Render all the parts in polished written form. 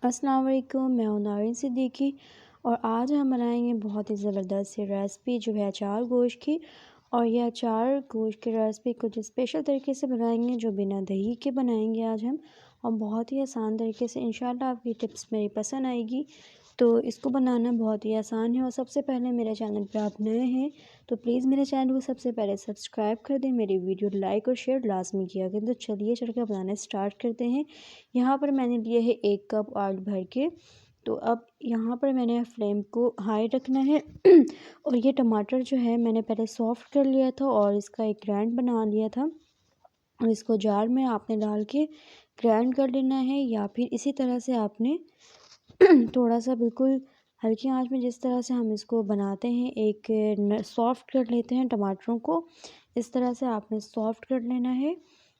अस्सलाम वालेकुम, मैं हूँ नारिन सिद्दीकी और आज हम बनाएंगे बहुत ही ज़बरदस्त सी रेसिपी जो है अचार गोश्त की। और यह अचार गोश्त की रेसिपी कुछ स्पेशल तरीके से बनाएंगे जो बिना दही के बनाएंगे आज हम, और बहुत ही आसान तरीके से। इंशाल्लाह आपकी टिप्स मेरी पसंद आएगी। तो इसको बनाना बहुत ही आसान है। और सबसे पहले मेरे चैनल पे आप नए हैं तो प्लीज़ मेरे चैनल को सबसे पहले सब्सक्राइब कर दें, मेरी वीडियो लाइक और शेयर लाजमी किया करें। तो चलिए चलकर बनाना स्टार्ट करते हैं। यहाँ पर मैंने लिए है 1 कप ऑयल भर के। तो अब यहाँ पर मैंने फ्लेम को हाई रखना है और ये टमाटर जो है मैंने पहले सॉफ़्ट कर लिया था और इसका एक ग्राइंड बना लिया था। और इसको जार में आपने डाल के ग्राइंड कर लेना है, या फिर इसी तरह से आपने थोड़ा सा बिल्कुल हल्की आंच में, जिस तरह से हम इसको बनाते हैं, एक सॉफ़्ट कर लेते हैं टमाटरों को, इस तरह से आपने सॉफ़्ट कर लेना है।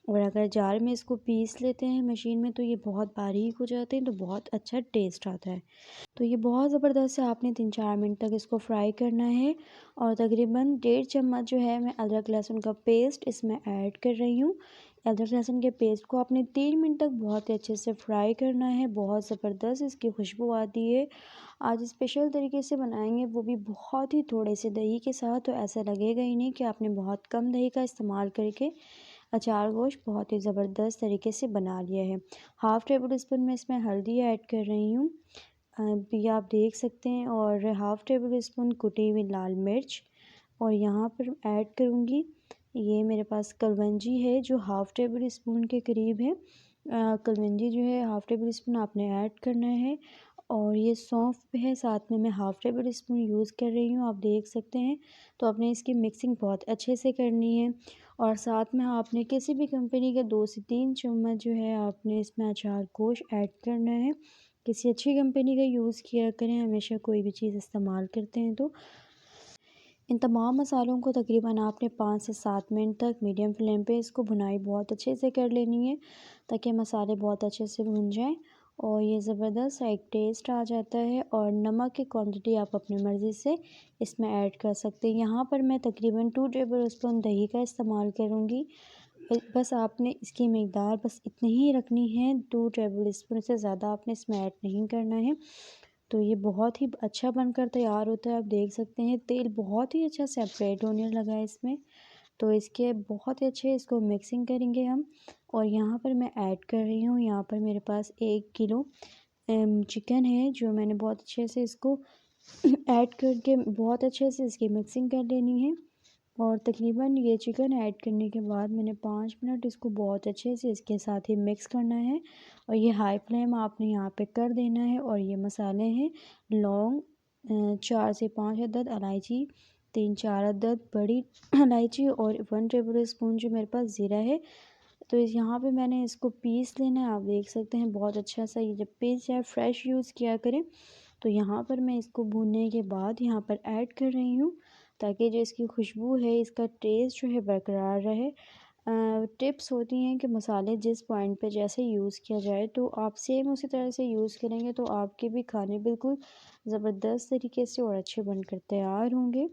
और अगर जार में इसको पीस लेते हैं मशीन में तो ये बहुत बारीक हो जाते हैं, तो बहुत अच्छा टेस्ट आता है। तो ये बहुत ज़बरदस्त है, आपने 3-4 मिनट तक इसको फ्राई करना है। और तकरीबन 1.5 चम्मच जो है मैं अदरक लहसुन का पेस्ट इसमें ऐड कर रही हूँ। अदरक लहसुन के पेस्ट को आपने 3 मिनट तक बहुत ही अच्छे से फ्राई करना है। बहुत ज़बरदस्त इसकी खुशबू आती है। आज स्पेशल तरीके से बनाएंगे, वो भी बहुत ही थोड़े से दही के साथ। तो ऐसा लगेगा ही नहीं कि आपने बहुत कम दही का इस्तेमाल करके अचार गोश्त बहुत ही ज़बरदस्त तरीके से बना लिया है। हाफ़ टेबल स्पून में इसमें हल्दी ऐड कर रही हूँ, भी आप देख सकते हैं। और हाफ़ टेबल स्पून कुटी हुई लाल मिर्च। और यहाँ पर ऐड करूँगी, ये मेरे पास कलवंजी है जो हाफ़ टेबल स्पून के करीब है। कलवंजी जो है हाफ़ टेबल स्पून आपने ऐड करना है। और ये सौंफ भी है, साथ में मैं हाफ़ टेबल स्पून यूज़ कर रही हूँ, आप देख सकते हैं। तो आपने इसकी मिक्सिंग बहुत अच्छे से करनी है। और साथ में आपने किसी भी कंपनी के 2 से 3 चम्मच जो है आपने इसमें अचार गोश्त ऐड करना है। किसी अच्छी कंपनी का यूज़ किया करें हमेशा, कोई भी चीज़ इस्तेमाल करते हैं तो। इन तमाम मसालों को तकरीबन आपने 5 से 7 मिनट तक मीडियम फ्लेम पे इसको भुनाई बहुत अच्छे से कर लेनी है, ताकि मसाले बहुत अच्छे से भुन जाएं और ये ज़बरदस्त सा एक टेस्ट आ जाता है। और नमक की क्वांटिटी आप अपनी मर्ज़ी से इसमें ऐड कर सकते हैं। यहाँ पर मैं तकरीबन 2 टेबल स्पून दही का इस्तेमाल करूँगी। बस आपने इसकी मकदार बस इतनी ही रखनी है, 2 टेबल स्पून से ज़्यादा आपने इसमें ऐड नहीं करना है। तो ये बहुत ही अच्छा बनकर तैयार होता है, आप देख सकते हैं। तेल बहुत ही अच्छा सेपरेट होने लगा है इसमें। तो इसके बहुत ही अच्छे इसको मिक्सिंग करेंगे हम। और यहाँ पर मैं ऐड कर रही हूँ, यहाँ पर मेरे पास 1 किलो चिकन है, जो मैंने बहुत अच्छे से इसको ऐड करके बहुत अच्छे से इसकी मिक्सिंग कर लेनी है। और तकरीबन ये चिकन ऐड करने के बाद मैंने 5 मिनट इसको बहुत अच्छे से इसके साथ ही मिक्स करना है। और ये हाई फ्लेम आपने यहाँ पे कर देना है। और ये मसाले हैं, लौंग 4 से 5 अदद इलायची, 3-4 अदद बड़ी इलायची, और 1 टेबल स्पून जो मेरे पास ज़ीरा है। तो इस यहाँ पे मैंने इसको पीस लेना है, आप देख सकते हैं बहुत अच्छा सा। ये जब पीस जाए फ्रेश यूज़ किया करें। तो यहाँ पर मैं इसको भूनने के बाद यहाँ पर ऐड कर रही हूँ, ताकि जो इसकी खुशबू है, इसका टेस्ट जो है बरकरार रहे। टिप्स होती हैं कि मसाले जिस पॉइंट पे जैसे यूज़ किया जाए, तो आप सेम उसी तरह से यूज़ करेंगे तो आपके भी खाने बिल्कुल ज़बरदस्त तरीके से और अच्छे बनकर तैयार होंगे।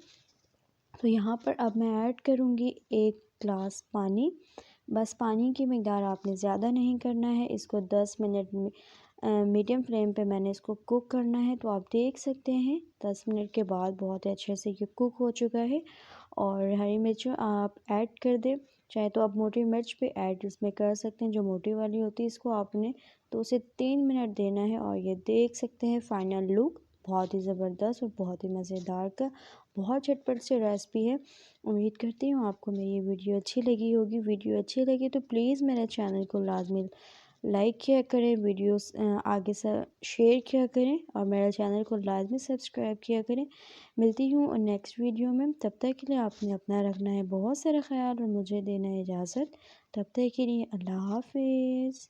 तो यहाँ पर अब मैं ऐड करूँगी 1 गिलास पानी। बस पानी की मकदार आपने ज़्यादा नहीं करना है। इसको 10 मिनट में मीडियम फ्लेम पे मैंने इसको कुक करना है। तो आप देख सकते हैं 10 मिनट के बाद बहुत ही अच्छे से ये कुक हो चुका है। और हरी मिर्च आप ऐड कर दें, चाहे तो आप मोटी मिर्च भी ऐड इसमें कर सकते हैं, जो मोटी वाली होती है। इसको आपने 2 से 3 मिनट देना है। और ये देख सकते हैं फाइनल लुक बहुत ही ज़बरदस्त और बहुत ही मज़ेदार का, बहुत झटपट से रेसिपी है। उम्मीद करती हूँ आपको मेरी ये वीडियो अच्छी लगी होगी। वीडियो अच्छी लगी तो प्लीज़ मेरे चैनल को लाजमी लाइक किया करें, वीडियोस आगे से शेयर किया करें, और मेरे चैनल को लाजमी सब्सक्राइब किया करें। मिलती हूँ नेक्स्ट वीडियो में, तब तक के लिए आपने अपना रखना है बहुत सारा ख्याल और मुझे देना है इजाज़त। तब तक के लिए अल्लाह हाफिज़।